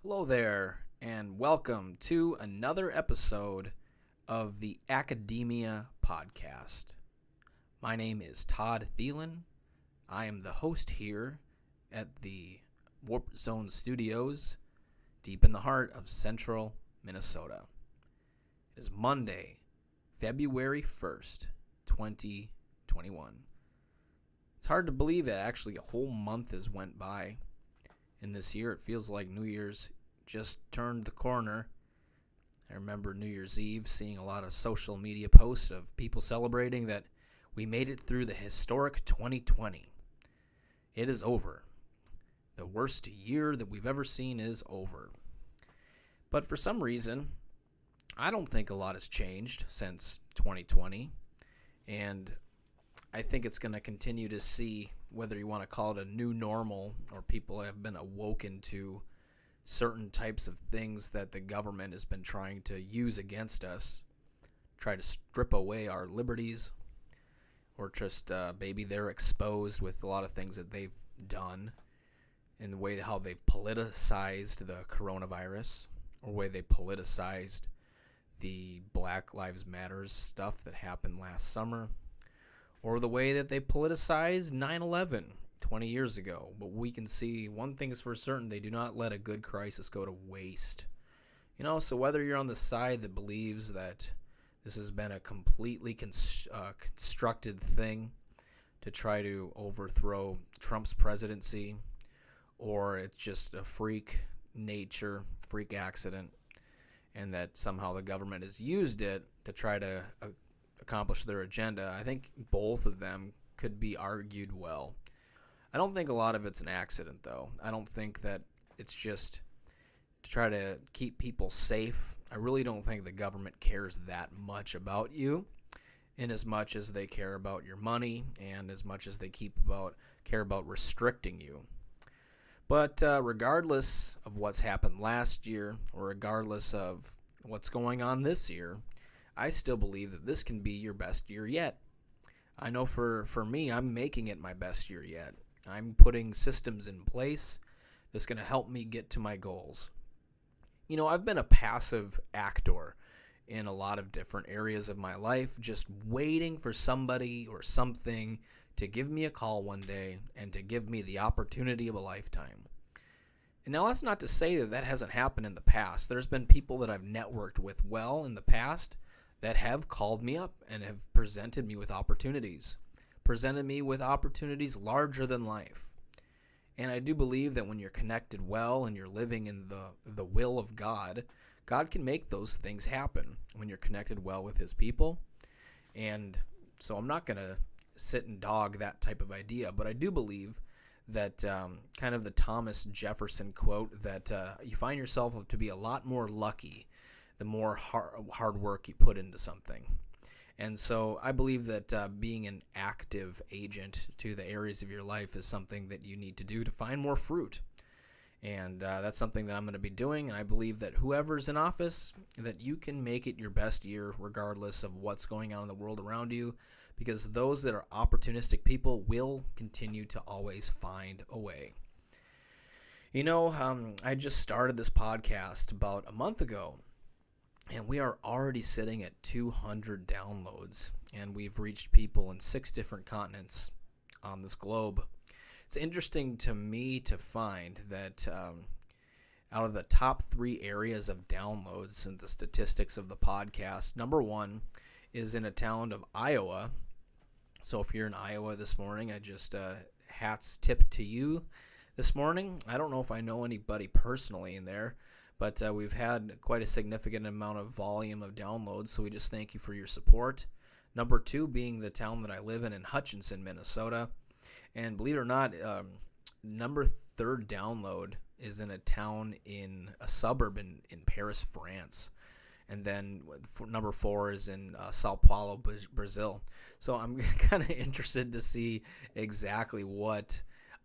Hello there, and welcome to another episode of the Academia Podcast. My name is Todd Thielen. I am the host here at the Warp Zone Studios, deep in the heart of central Minnesota. It is Monday, February 1st, 2021. It's hard to believe that actually a whole month has went by. In this year, it feels like New Year's just turned the corner. I remember New Year's Eve seeing a lot of social media posts of people celebrating that we made it through the historic 2020. It is over. The worst year that we've ever seen is over. But for some reason, I don't think a lot has changed since 2020. And I think it's going to continue to see whether you want to call it a new normal or people have been awoken to certain types of things that the government has been trying to use against us, try to strip away our liberties, or just maybe they're exposed with a lot of things that they've done in the way how they've politicized the coronavirus, or way they politicized the Black Lives Matter stuff that happened last summer, or the way that they politicized 9/11 20 years ago. But we can see one thing is for certain: they do not let a good crisis go to waste. So whether you're on the side that believes that this has been a completely constructed thing to try to overthrow Trump's presidency, or it's just a freak accident, and that somehow the government has used it to try to accomplish their agenda, I think both of them could be argued well. I don't think a lot of it's an accident, though. I don't think that it's just to try to keep people safe. I really don't think the government cares that much about you, in as much as they care about your money and as much as they care about restricting you. But regardless of what's happened last year, or regardless of what's going on this year, I still believe that this can be your best year yet. I know for me, I'm making it my best year yet. I'm putting systems in place that's going to help me get to my goals. I've been a passive actor in a lot of different areas of my life, just waiting for somebody or something to give me a call one day and to give me the opportunity of a lifetime. And now that's not to say that that hasn't happened in the past. There's been people that I've networked with well in the past that have called me up and have presented me with opportunities larger than life. And I do believe that when you're connected well and you're living in the will of God, God can make those things happen when you're connected well with his people. And so I'm not going to sit and dog that type of idea, but I do believe that kind of the Thomas Jefferson quote that you find yourself to be a lot more lucky the more hard work you put into something. And so I believe that being an active agent to the areas of your life is something that you need to do to find more fruit. And that's something that I'm going to be doing. And I believe that whoever's in office, that you can make it your best year regardless of what's going on in the world around you, because those that are opportunistic people will continue to always find a way. I just started this podcast about a month ago, and we are already sitting at 200 downloads, and we've reached people in 6 different continents on this globe. It's interesting to me to find that out of the top 3 areas of downloads and the statistics of the podcast, number 1 is in a town of Iowa. So if you're in Iowa this morning, I just hats tip to you this morning. I don't know if I know anybody personally in there, but we've had quite a significant amount of volume of downloads, so we just thank you for your support. Number 2 being the town that I live in Hutchinson, Minnesota. And believe it or not, number 3rd download is in a town in a suburb in Paris, France. And then number 4 is in Sao Paulo, Brazil. So I'm kind of interested to see exactly what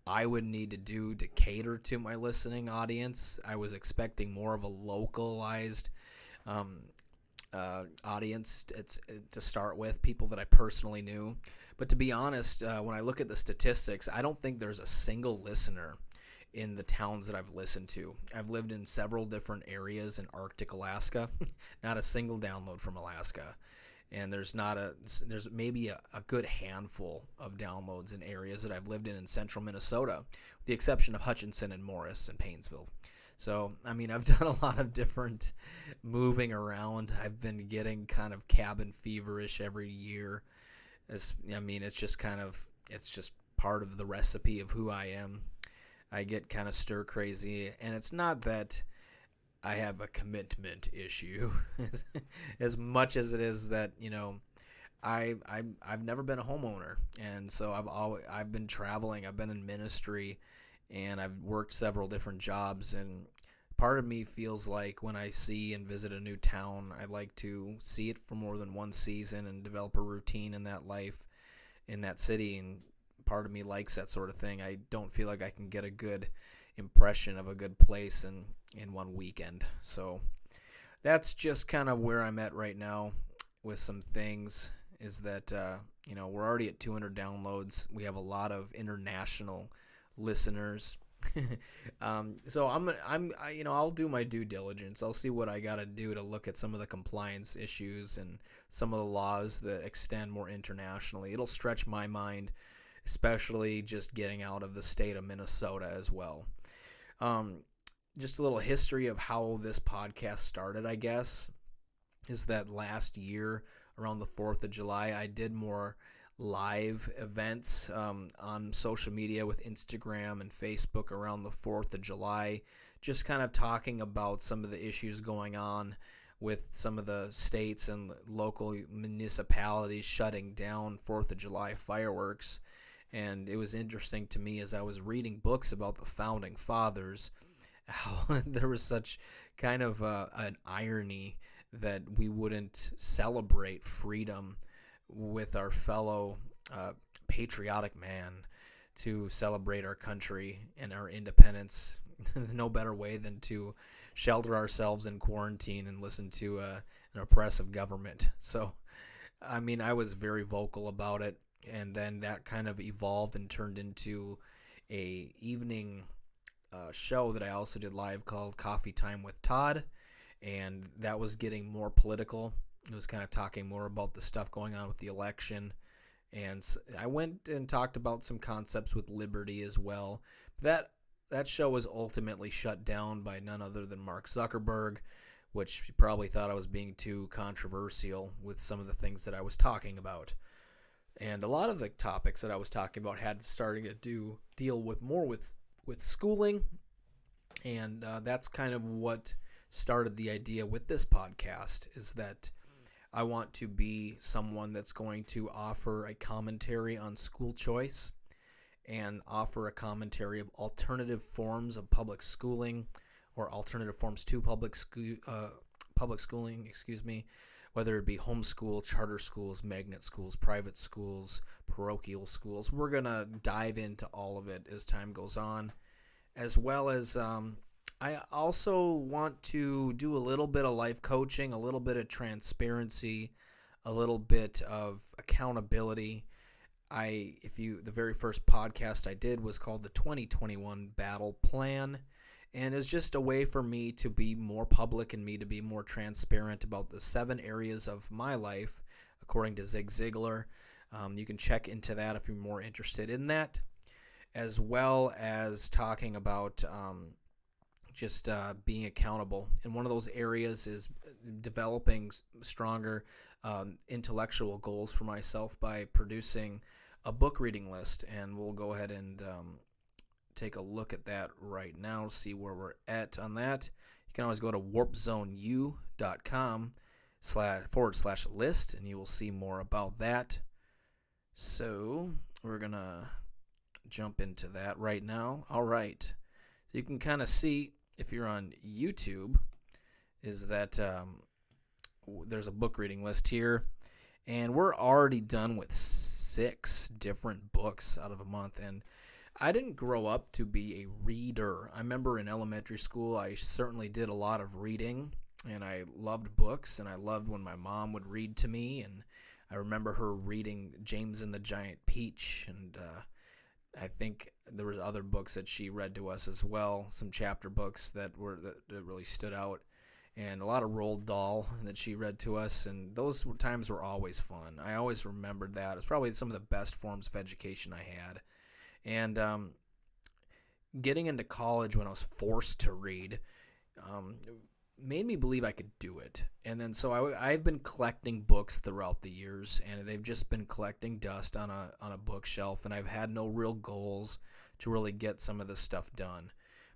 I would need to do to cater to my listening audience. I was expecting more of a localized audience to start with, people that I personally knew. But to be honest, when I look at the statistics, I don't think there's a single listener in the towns that I've listened to. I've lived in several different areas in Arctic Alaska, not a single download from Alaska. And there's maybe a good handful of downloads in areas that I've lived in central Minnesota, with the exception of Hutchinson and Morris and Paynesville. So, I mean, I've done a lot of different moving around. I've been getting kind of cabin feverish every year. It's just part of the recipe of who I am. I get kind of stir crazy, and it's not that I have a commitment issue as much as it is that, I've never been a homeowner, and so I've been traveling, I've been in ministry, and I've worked several different jobs, and part of me feels like when I see and visit a new town, I like to see it for more than one season and develop a routine in that life, in that city, and part of me likes that sort of thing. I don't feel like I can get a good impression of a good place in one weekend. So that's just kind of where I'm at right now with some things, is that we're already at 200 downloads. We have a lot of international listeners. So I'll do my due diligence. I'll see what I got to do to look at some of the compliance issues and some of the laws that extend more internationally. It'll stretch my mind, especially just getting out of the state of Minnesota as well. Just a little history of how this podcast started, I guess, is that last year around the 4th of July, I did more live events on social media with Instagram and Facebook around the 4th of July, just kind of talking about some of the issues going on with some of the states and local municipalities shutting down 4th of July fireworks. And it was interesting to me as I was reading books about the Founding Fathers, how there was such kind of an irony that we wouldn't celebrate freedom with our fellow patriotic man, to celebrate our country and our independence. No better way than to shelter ourselves in quarantine and listen to an oppressive government. So, I mean, I was very vocal about it, and then that kind of evolved and turned into a evening show that I also did live called Coffee Time with Todd, and that was getting more political. It was kind of talking more about the stuff going on with the election, and I went and talked about some concepts with liberty as well. That show was ultimately shut down by none other than Mark Zuckerberg, which he probably thought I was being too controversial with some of the things that I was talking about. And a lot of the topics that I was talking about had starting to deal with more with schooling, and that's kind of what started the idea with this podcast, is that I want to be someone that's going to offer a commentary on school choice and offer a commentary of alternative forms of public schooling, or alternative forms to public schooling, whether it be homeschool, charter schools, magnet schools, private schools, parochial schools. We're going to dive into all of it as time goes on, as well as I also want to do a little bit of life coaching, a little bit of transparency, a little bit of accountability. The very first podcast I did was called the 2021 Battle Plan, and it's just a way for me to be more public and me to be more transparent about the 7 areas of my life, according to Zig Ziglar. You can check into that if you're more interested in that, as well as talking about just being accountable. And one of those areas is developing stronger intellectual goals for myself by producing a book reading list. And we'll go ahead and take a look at that right now, see where we're at on that. You can always go to warpzoneu.com/list, and you will see more about that. So we're going to jump into that right now. All right. So you can kind of see, if you're on YouTube, is that there's a book reading list here, and we're already done with 6 different books out of a month. And I didn't grow up to be a reader. I remember in elementary school, I certainly did a lot of reading, and I loved books, and I loved when my mom would read to me, and I remember her reading James and the Giant Peach, and I think there was other books that she read to us as well, some chapter books that really stood out, and a lot of Roald Dahl that she read to us, and those times were always fun. I always remembered that. It's probably some of the best forms of education I had. And getting into college when I was forced to read made me believe I could do it. And then so I've been collecting books throughout the years, and they've just been collecting dust on a bookshelf, and I've had no real goals to really get some of this stuff done.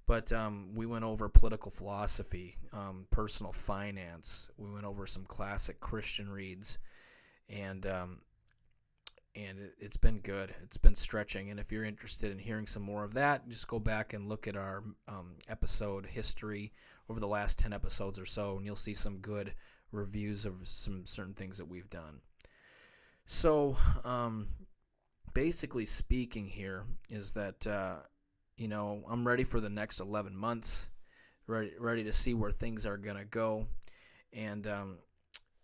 But we went over political philosophy, personal finance. We went over some classic Christian reads, and it's been good. It's been stretching. And if you're interested in hearing some more of that, just go back and look at our episode history over the last 10 episodes or so, and you'll see some good reviews of some certain things that we've done. So basically speaking here is that, I'm ready for the next 11 months, ready to see where things are going to go. And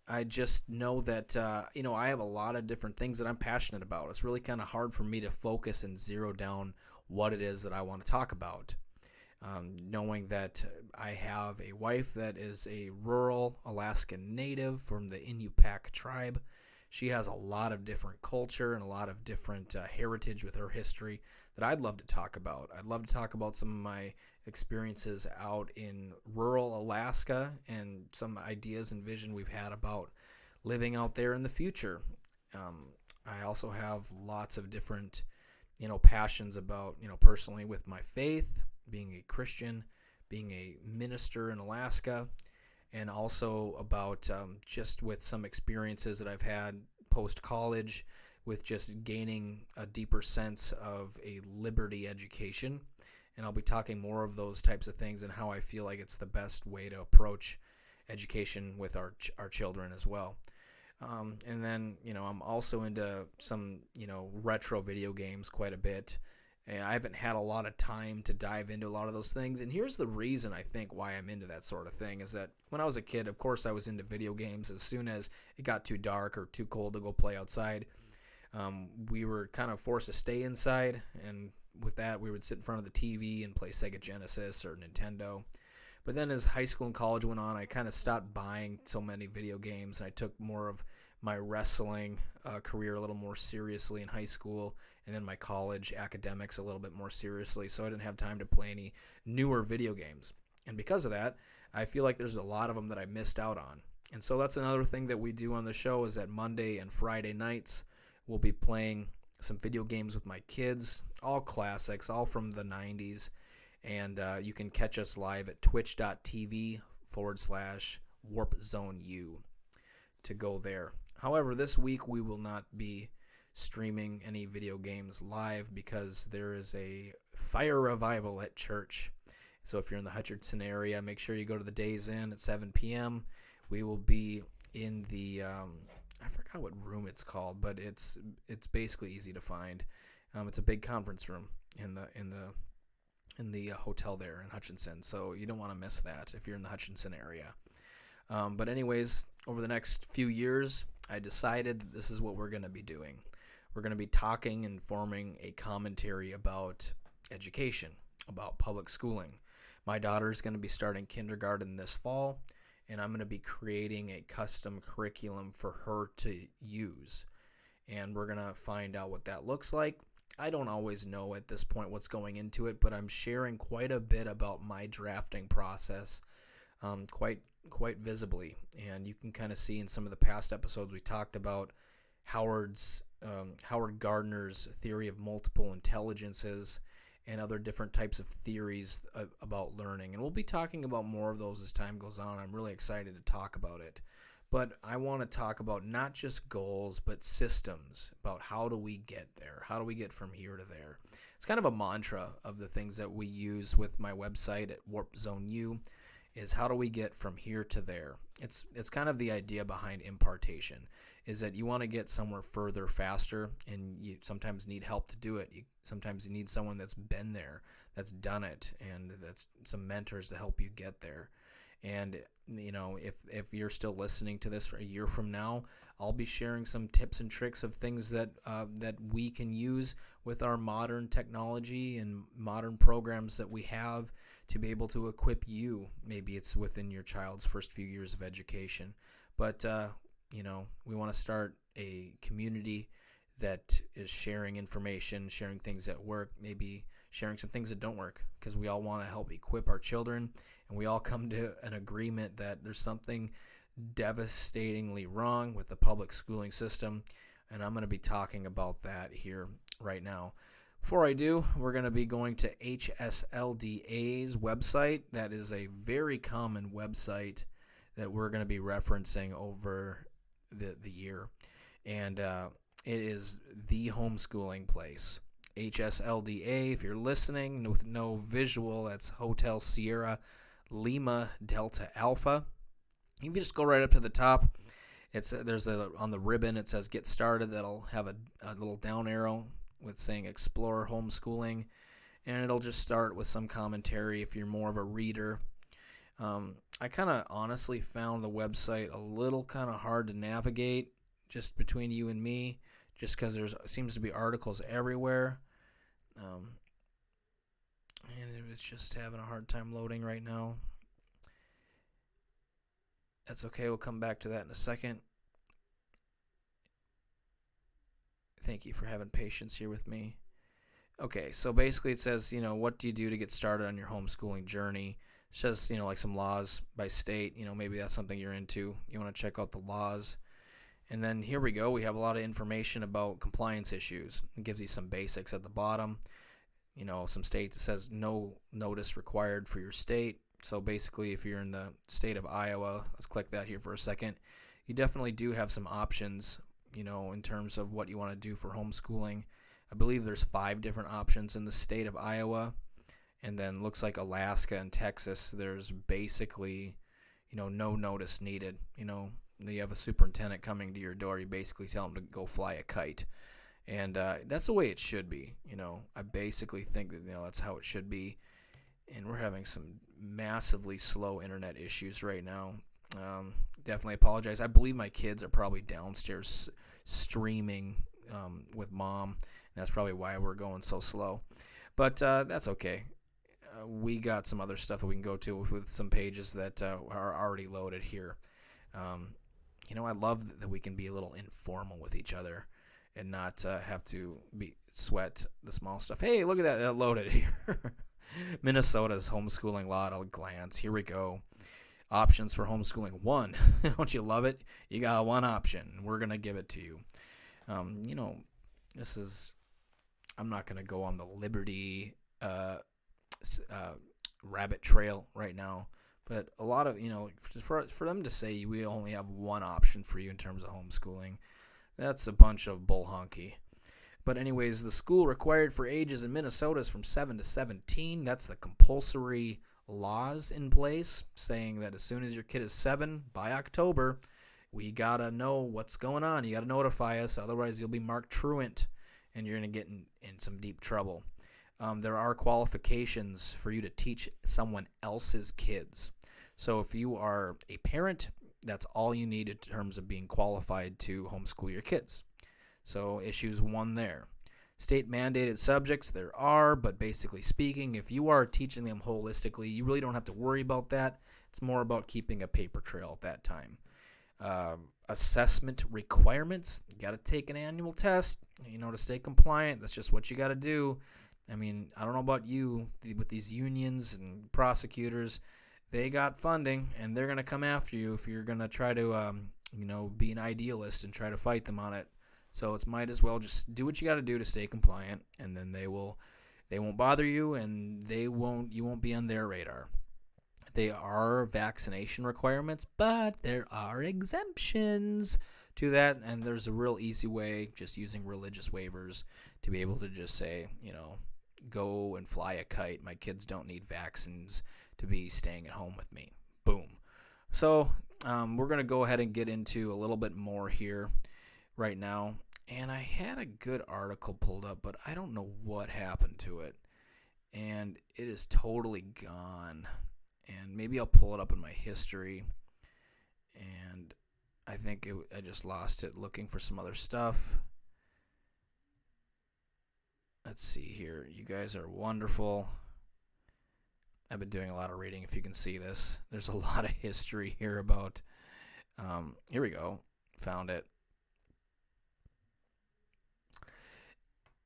I just know that, I have a lot of different things that I'm passionate about. It's really kind of hard for me to focus and zero down what it is that I want to talk about. Knowing that I have a wife that is a rural Alaskan native from the Inupiaq tribe. She has a lot of different culture and a lot of different heritage with her history that I'd love to talk about. I'd love to talk about some of my experiences out in rural Alaska and some ideas and vision we've had about living out there in the future. I also have lots of different, passions about, personally with my faith, being a Christian, being a minister in Alaska, and also about just with some experiences that I've had post-college with just gaining a deeper sense of a liberty education. And I'll be talking more of those types of things and how I feel like it's the best way to approach education with our children as well. And then, I'm also into some, retro video games quite a bit. And I haven't had a lot of time to dive into a lot of those things. And here's the reason I think why I'm into that sort of thing is that when I was a kid, of course, I was into video games. As soon as it got too dark or too cold to go play outside, we were kind of forced to stay inside. And with that, we would sit in front of the TV and play Sega Genesis or Nintendo. But then as high school and college went on, I kind of stopped buying so many video games. And I took more of my wrestling career a little more seriously in high school, and then my college academics a little bit more seriously, so I didn't have time to play any newer video games. And because of that, I feel like there's a lot of them that I missed out on. And so that's another thing that we do on the show is that Monday and Friday nights we'll be playing some video games with my kids, all classics, all from the 90s. And you can catch us live at twitch.tv/WarpZoneU to go there. However, this week we will not be streaming any video games live because there is a fire revival at church. So if you're in the Hutchinson area, make sure you go to the Days Inn at 7 p.m. We will be in the I forgot what room it's called, but it's basically easy to find. It's a big conference room in the hotel there in Hutchinson, so you don't want to miss that if you're in the Hutchinson area. But anyways, over the next few years, I decided that this is what we're going to be doing. We're going to be talking and forming a commentary about education, about public schooling. My daughter is going to be starting kindergarten this fall, and I'm going to be creating a custom curriculum for her to use. And we're going to find out what that looks like. I don't always know at this point what's going into it, but I'm sharing quite a bit about my drafting process quite visibly. And you can kind of see in some of the past episodes we talked about Howard Gardner's theory of multiple intelligences and other different types of theories about learning. And we'll be talking about more of those as time goes on. I'm really excited to talk about it. But I want to talk about not just goals, but systems, about how do we get there? How do we get from here to there? It's kind of a mantra of the things that we use with my website at Warp Zone U, is how do we get from here to there? It's kind of the idea behind impartation, is that you want to get somewhere further faster, and you sometimes need help to do it. Sometimes you need someone that's been there, that's done it, and that's some mentors to help you get there. And if you're still listening to this for a year from now, I'll be sharing some tips and tricks of things that we can use with our modern technology and modern programs that we have to be able to equip you. Maybe it's within your child's first few years of education, but we want to start a community that is sharing information, sharing things that work, maybe sharing some things that don't work, because we all want to help equip our children, and we all come to an agreement that there's something devastatingly wrong with the public schooling system, and I'm going to be talking about that here right now. Before I do, we're going to be going to HSLDA's website. That is a very common website that we're going to be referencing over the year, and it is the homeschooling place. HSLDA, if you're listening with no visual, that's Hotel Sierra Lima Delta Alpha. You can just go right up to the top. On the ribbon it says Get Started. That'll have a little down arrow with saying Explore Homeschooling, and it'll just start with some commentary if you're more of a reader. I kind of honestly found the website a little kind of hard to navigate, just between you and me, just because there seems to be articles everywhere. And it's just having a hard time loading right now. That's okay, we'll come back to that in a second. Thank you for having patience here with me. Okay, so basically it says, what do you do to get started on your homeschooling journey? It says, like some laws by state, maybe that's something you're into. You want to check out the laws. And then here we go. We have a lot of information about compliance issues. It gives you some basics at the bottom. Some states, it says no notice required for your state. So basically, if you're in the state of Iowa, let's click that here for a second. You definitely do have some options, in terms of what you want to do for homeschooling. I believe there's 5 different options in the state of Iowa. And then looks like Alaska and Texas, there's basically, no notice needed. You have a superintendent coming to your door, you basically tell them to go fly a kite. And that's the way it should be. I basically think that that's how it should be. And we're having some massively slow internet issues right now. Definitely apologize. I believe my kids are probably downstairs streaming with mom, and that's probably why we're going so slow. But that's okay. We got some other stuff that we can go to with some pages that are already loaded here. I love that we can be a little informal with each other and not have to sweat the small stuff. Hey, look at that loaded here. Minnesota's homeschooling law at a glance. Here we go. Options for homeschooling. 1. Don't you love it? You got one option. We're going to give it to you. This is, I'm not going to go on the Liberty rabbit trail right now. But a lot of, for them to say we only have one option for you in terms of homeschooling, that's a bunch of bull honky. But anyways, the school required for ages in Minnesota is from 7 to 17. That's the compulsory laws in place, saying that as soon as your kid is 7, by October, we got to know what's going on. You got to notify us, otherwise you'll be marked truant, and you're going to get in some deep trouble. There are qualifications for you to teach someone else's kids. So if you are a parent, that's all you need in terms of being qualified to homeschool your kids. So issues 1 there. State mandated subjects, there are, but basically speaking, if you are teaching them holistically, you really don't have to worry about that. It's more about keeping a paper trail at that time. Assessment requirements, you got to take an annual test, to stay compliant. That's just what you got to do. I mean, I don't know about you, with these unions and prosecutors, they got funding, and they're going to come after you if you're going to try to, be an idealist and try to fight them on it. So it's might as well just do what you got to do to stay compliant, and then they won't bother you, and you won't be on their radar. There are vaccination requirements, but there are exemptions to that, and there's a real easy way, just using religious waivers, to be able to just say, go and fly a kite. My kids don't need vaccines to be staying at home with me. Boom. So we're going to go ahead and get into a little bit more here right now. And I had a good article pulled up, but I don't know what happened to it. And it is totally gone. and maybe I'll pull it up in my history, and I think I just lost it looking for some other stuff. Let's see here. You guys are wonderful. I've been doing a lot of reading, if you can see this. There's a lot of history here about, here we go. Found it.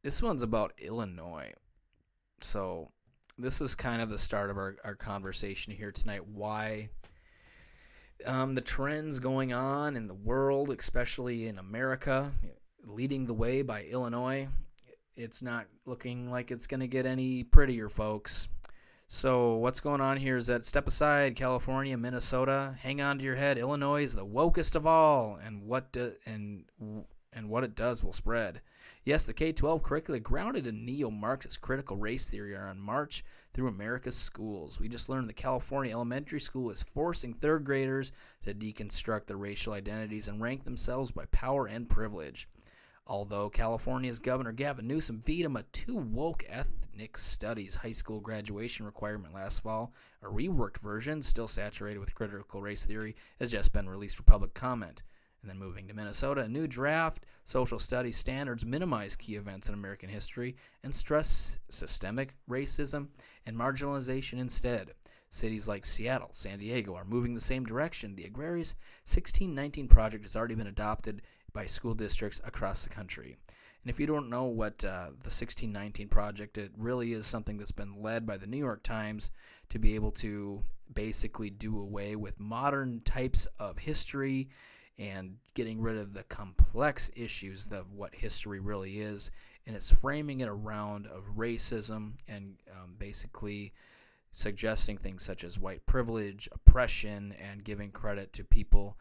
This one's about Illinois. So this is kind of the start of our conversation here tonight. Why the trends going on in the world, especially in America, leading the way by Illinois. It's not looking like it's going to get any prettier, folks. So what's going on here is that step aside, California, Minnesota, hang on to your head. Illinois is the wokest of all, and what it does will spread. Yes, the K-12 curricula grounded in neo-Marxist critical race theory are on march through America's schools. We just learned the California elementary school is forcing third graders to deconstruct their racial identities and rank themselves by power and privilege. Although California's Governor Gavin Newsom vetoed a too woke ethnic studies high school graduation requirement last fall, a reworked version, still saturated with critical race theory, has just been released for public comment. And then moving to Minnesota, a new draft social studies standards minimize key events in American history and stress systemic racism and marginalization instead. Cities like Seattle, San Diego are moving the same direction. The Agrarious 1619 project has already been adopted by school districts across the country. And if you don't know what the 1619 project, it really is something that's been led by the New York Times to be able to basically do away with modern types of history and getting rid of the complex issues of what history really is. And it's framing it around of racism and basically suggesting things such as white privilege, oppression, and giving credit to people.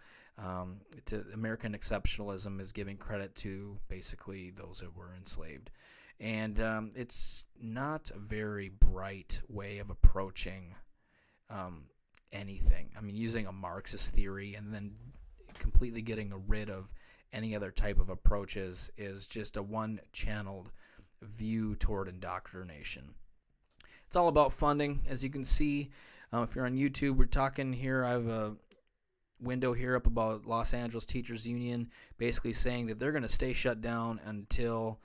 To American exceptionalism is giving credit to basically those that were enslaved. And it's not a very bright way of approaching anything. I mean, using a Marxist theory and then completely getting rid of any other type of approaches is just a one-channeled view toward indoctrination. It's all about funding. As you can see, if you're on YouTube, we're talking here. I have a window here up about Los Angeles Teachers Union basically saying that they're going to stay shut down until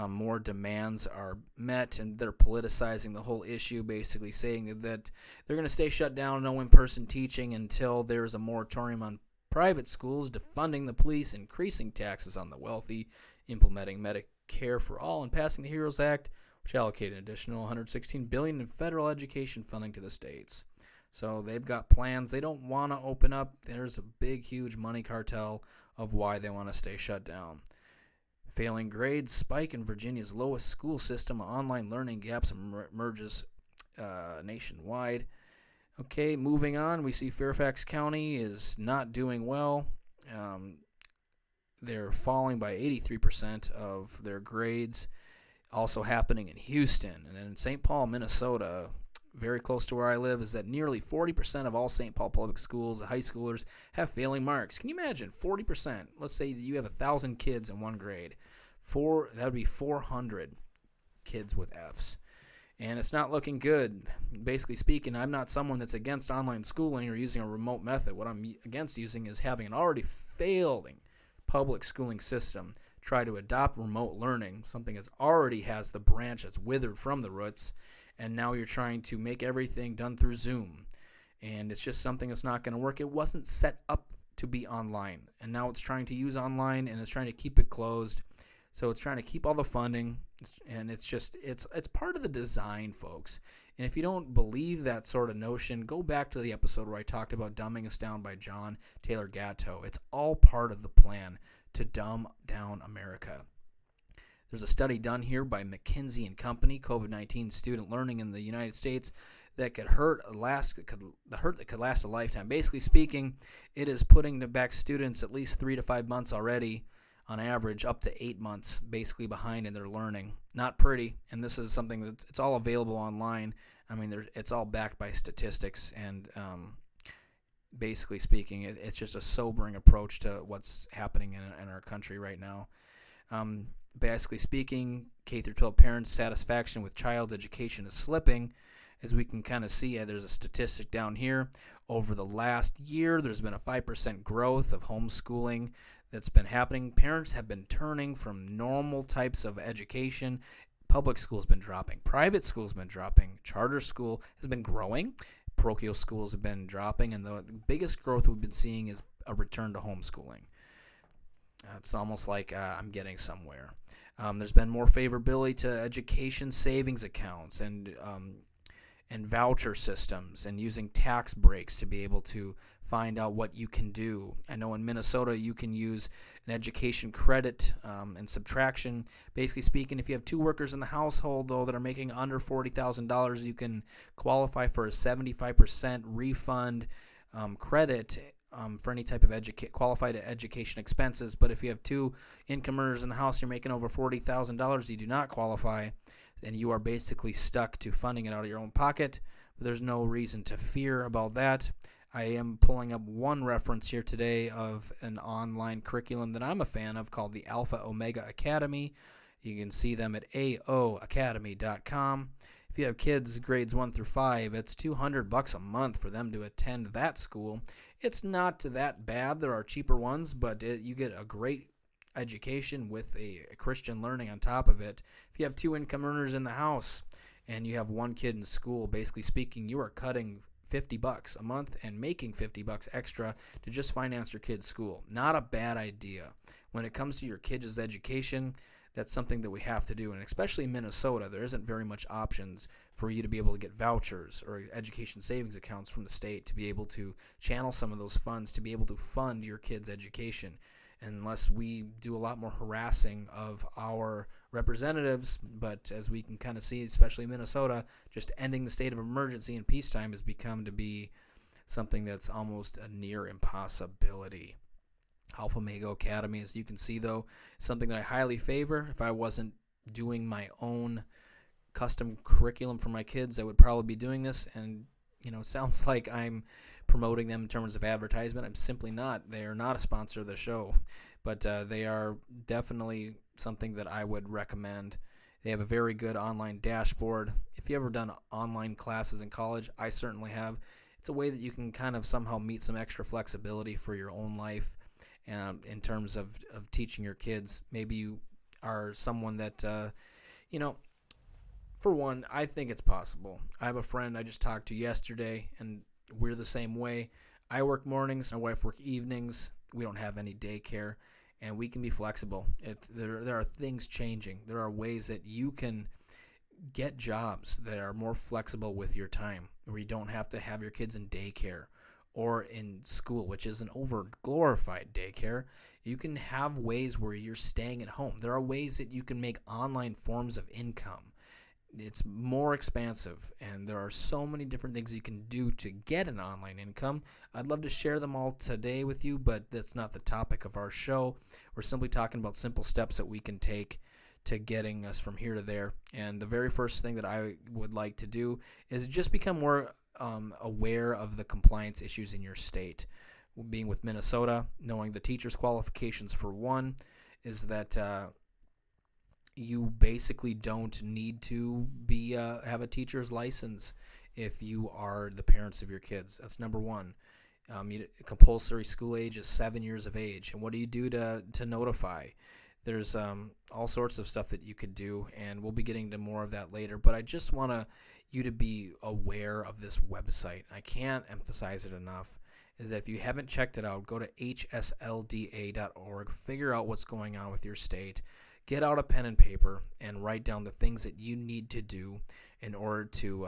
more demands are met, and they're politicizing the whole issue, basically saying that they're going to stay shut down, no in-person teaching until there's a moratorium on private schools, defunding the police, increasing taxes on the wealthy, implementing Medicare for all, and passing the HEROES Act, which allocated an additional $116 billion in federal education funding to the states. So they've got plans. They don't want to open up. There's a big, huge money cartel of why they want to stay shut down. Failing grades spike in Virginia's lowest school system. Online learning gaps emerges nationwide. Okay, moving on. We see Fairfax County is not doing well. They're falling by 83% of their grades. Also happening in Houston. And then in St. Paul, Minnesota, very close to where I live, is that nearly 40% of all St. Paul public schools, high schoolers, have failing marks. Can you imagine? 40%. Let's say you have 1,000 kids in one grade. That would be 400 kids with Fs. And it's not looking good. Basically speaking, I'm not someone that's against online schooling or using a remote method. What I'm against using is having an already failing public schooling system try to adopt remote learning, something that already has the branch that's withered from the roots, and now you're trying to make everything done through Zoom. And it's just something that's not going to work. It wasn't set up to be online, and now it's trying to use online, and it's trying to keep it closed. So it's trying to keep all the funding, and it's part of the design, folks. And if you don't believe that sort of notion, go back to the episode where I talked about Dumbing Us Down by John Taylor Gatto. It's all part of the plan to dumb down America. There's a study done here by McKinsey and Company, COVID-19 student learning in the United States, that could the hurt that could last a lifetime. Basically speaking, it is putting back students at least 3 to 5 months already, on average, up to 8 months, basically behind in their learning. Not pretty, and this is something that it's all available online. I mean, it's all backed by statistics, and basically speaking, it's just a sobering approach to what's happening in our country right now. Basically speaking, K through 12 parents' satisfaction with child's education is slipping. As we can kind of see, there's a statistic down here. Over the last year, there's been a 5% growth of homeschooling that's been happening. Parents have been turning from normal types of education. Public school has been dropping. Private school has been dropping. Charter school has been growing. Parochial schools have been dropping. And the biggest growth we've been seeing is a return to homeschooling. It's almost like I'm getting somewhere. There's been more favorability to education savings accounts and voucher systems and using tax breaks to be able to find out what you can do. I know in Minnesota you can use an education credit and subtraction. Basically speaking, if you have two workers in the household, though, that are making under $40,000, you can qualify for a 75% refund credit for any type of qualified education expenses. But if you have two income earners in the house, you're making over $40,000, you do not qualify, and you are basically stuck to funding it out of your own pocket. But there's no reason to fear about that. I am pulling up one reference here today of an online curriculum that I'm a fan of called the Alpha Omega Academy. You can see them at aoacademy.com. If you have kids grades 1 through 5, it's $200 a month for them to attend that school. It's not that bad. There are cheaper ones, but you get a great education with a Christian learning on top of it. If you have two income earners in the house and you have one kid in school, basically speaking, you are cutting $50 a month and making $50 extra to just finance your kid's school. Not a bad idea. When it comes to your kids' education, that's something that we have to do. And especially in Minnesota, there isn't very much options for you to be able to get vouchers or education savings accounts from the state to be able to channel some of those funds to be able to fund your kids' education. Unless we do a lot more harassing of our representatives. But as we can kind of see, especially in Minnesota, just ending the state of emergency in peacetime has become to be something that's almost a near impossibility. Alpha Omega Academy, as you can see, though, is something that I highly favor. If I wasn't doing my own custom curriculum for my kids, I would probably be doing this. And it sounds like I'm promoting them in terms of advertisement. I'm simply not. They are not a sponsor of the show, but they are definitely something that I would recommend. They have a very good online dashboard. If you ever done online classes in college, I certainly have. It's a way that you can kind of somehow meet some extra flexibility for your own life in terms of teaching your kids. Maybe you are someone that, for one, I think it's possible. I have a friend I just talked to yesterday, and we're the same way. I work mornings, my wife works evenings. We don't have any daycare, and we can be flexible. There are things changing. There are ways that you can get jobs that are more flexible with your time, where you don't have to have your kids in daycare or in school, which is an over-glorified daycare. You can have ways where you're staying at home. There are ways that you can make online forms of income. It's more expansive, and there are so many different things you can do to get an online income. I'd love to share them all today with you, but that's not the topic of our show. We're simply talking about simple steps that we can take to getting us from here to there. And the very first thing that I would like to do is just become more aware of the compliance issues in your state. Being with Minnesota, knowing the teacher's qualifications for one, is that you basically don't need to be have a teacher's license if you are the parents of your kids. That's number one. Compulsory school age is 7 years of age. And what do you do to notify? There's all sorts of stuff that you could do, and we'll be getting to more of that later. But I just want you to be aware of this website. I can't emphasize it enough. Is that if you haven't checked it out, go to HSLDA.org. Figure out what's going on with your state. Get out a pen and paper and write down the things that you need to do in order to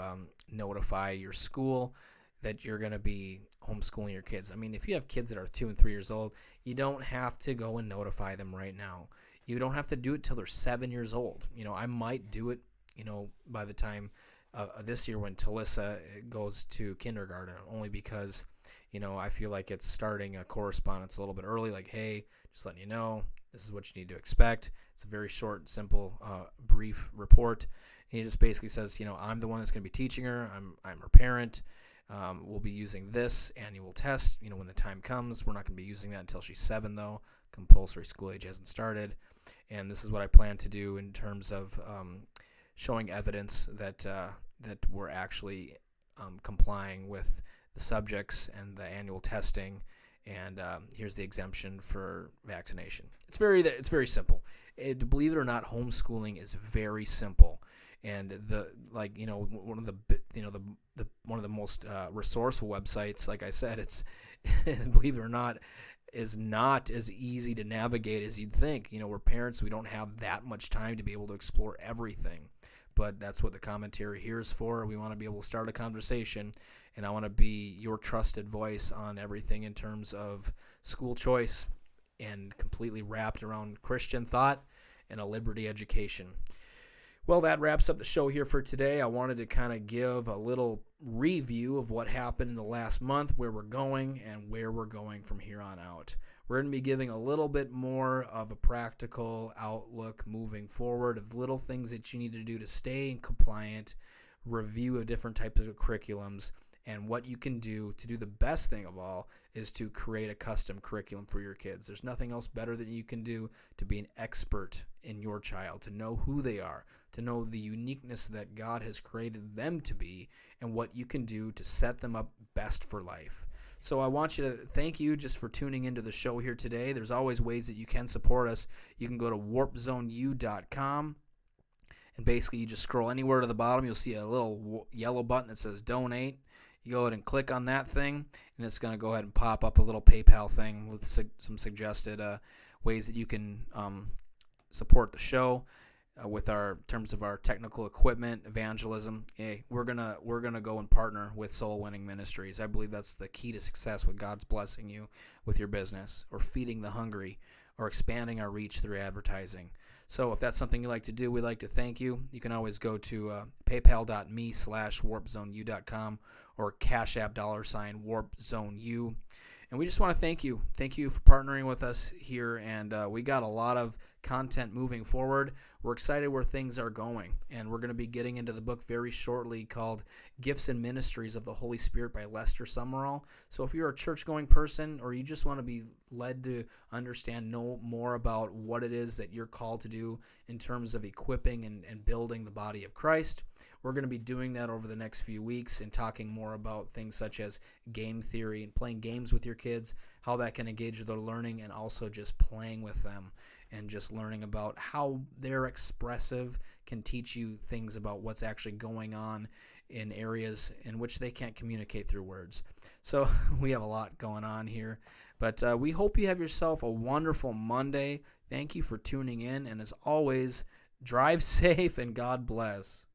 notify your school that you're going to be homeschooling your kids. I mean, if you have kids that are 2 and 3 years old, you don't have to go and notify them right now. You don't have to do it till they're 7 years old. I might do it, by the time this year when Talissa goes to kindergarten, only because, I feel like it's starting a correspondence a little bit early, like, hey, just letting you know, this is what you need to expect. It's a very short, simple, brief report. And he just basically says, I'm the one that's going to be teaching her. I'm her parent. We'll be using this annual test, when the time comes. We're not going to be using that until she's 7, though. Compulsory school age hasn't started. And this is what I plan to do in terms of showing evidence that that we're actually complying with the subjects and the annual testing, and here's the exemption for vaccination. It's very simple. Believe it or not, homeschooling is very simple, and one of the most resourceful websites, like I said, it's believe it or not, is not as easy to navigate as you'd think. We're parents, we don't have that much time to be able to explore everything. But that's what the commentary here is for. We want to be able to start a conversation, and I want to be your trusted voice on everything in terms of school choice and completely wrapped around Christian thought and a liberty education. Well, that wraps up the show here for today. I wanted to kind of give a little review of what happened in the last month, where we're going, and where we're going from here on out. We're going to be giving a little bit more of a practical outlook moving forward of little things that you need to do to stay compliant, review of different types of curriculums, and what you can do to do the best thing of all is to create a custom curriculum for your kids. There's nothing else better that you can do to be an expert in your child, to know who they are, to know the uniqueness that God has created them to be, and what you can do to set them up best for life. So I want you to thank you just for tuning into the show here today. There's always ways that you can support us. You can go to warpzoneu.com, and basically you just scroll anywhere to the bottom. You'll see a little yellow button that says donate. You go ahead and click on that thing, and it's going to go ahead and pop up a little PayPal thing with some suggested ways that you can support the show with our terms of our technical equipment, evangelism. We're gonna go and partner with Soul Winning Ministries. I believe that's the key to success with God's blessing you with your business, or feeding the hungry, or expanding our reach through advertising. So if that's something you'd like to do, we'd like to thank you. You can always go to paypal.me/warpzoneu.com or Cash App $warpzoneu. And we just want to thank you. Thank you for partnering with us here. And we got a lot of content moving forward. We're excited where things are going. And we're going to be getting into the book very shortly called Gifts and Ministries of the Holy Spirit by Lester Summerall. So if you're a church-going person, or you just want to be led to know more about what it is that you're called to do in terms of equipping and building the body of Christ, we're going to be doing that over the next few weeks and talking more about things such as game theory and playing games with your kids, how that can engage their learning, and also just playing with them and just learning about how they're expressive can teach you things about what's actually going on in areas in which they can't communicate through words. So we have a lot going on here, but we hope you have yourself a wonderful Monday. Thank you for tuning in, and as always, drive safe and God bless.